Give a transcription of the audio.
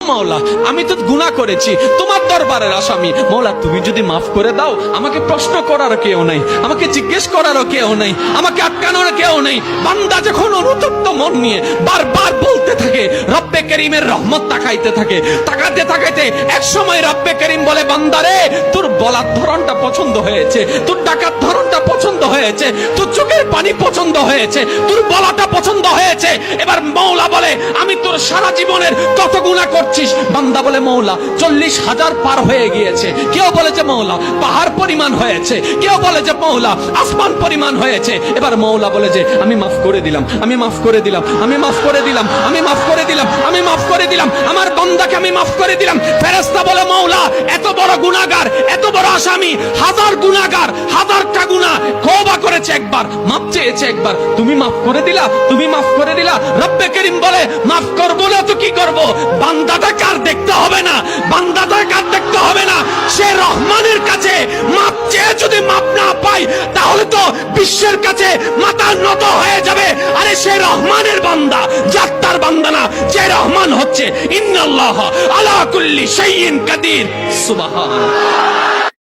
মাওলা, আমি তো গুনাহ করেছি, তোমার দরবারের আসামি। মাওলা তুমি যদি মাফ করে দাও, আমাকে প্রশ্ন করার কেউ নাই, আমাকে জিজ্ঞেস করারও কেউ নাই, আমাকে আটকানোর কেউ নেই। বান্দা যখন অনুতপ্ত মন নিয়ে বারবার বলতে থাকে, রব্বে করিমের রহমত তাকাইতে থাকে, তাকাতে তাকাইতে এক সময় রব্বে করিম বলে, বান্দারে তোর বলার ধরনটা পছন্দ হয়েছে, তোর ডাকার ধরনটা পছন্দ হয়েছে, তোর চোখের পানি পছন্দ হয়েছে, তোর বলাটা পছন্দ হয়েছে। এবার মওলা বলে, আমি তোর সারা জীবনের কত গুনাহ করছিস? বান্দা বলে, মওলা 40,000 পার হয়ে গিয়েছে। কেউ বলে যে মওলা পাহাড় পরিমাণ হয়েছে, কেউ বলে যে মওলা আসমান পরিমাণ হয়েছে। এবার মওলা বলে যে আমি মাফ করে দিলাম, আমি মাফ করে দিলাম, আমি মাফ করে দিলাম, আমি মাফ করে দিলাম, আমি মাফ করে দিলাম, আমার বান্দাকে আমি মাফ করে দিলাম। ফেরেশতা বলে, মওলা এত বড় গুনাহগার, এত বড় আসামি, হাজার গুনাহগার, হাজারটা গুনাহ তওবা করেছে একবার, মাফ চেয়েছে একবার, তুমি মাফ করে দিলা, তুমি মাফ করে দিলা। রব্বে করিম বলে, মাফ করবো না তো কি করব? বান্দাটা কার দেখতে হবে না, বান্দাটা কার দেখতে হবে না। সে রহমানের কাছে মাফ চেয়ে যদি মাফ না পাই, তাহলে তো বিশ্বের কাছে মাথা নত হয়ে যাবে। আরে সে রহমানের বান্দা, জাত্তার বান্দা না, যে রহমান হচ্ছে ইন্নাল্লাহ আলা কুল্লি শাইইন কাদির। সুবহানাল্লাহ।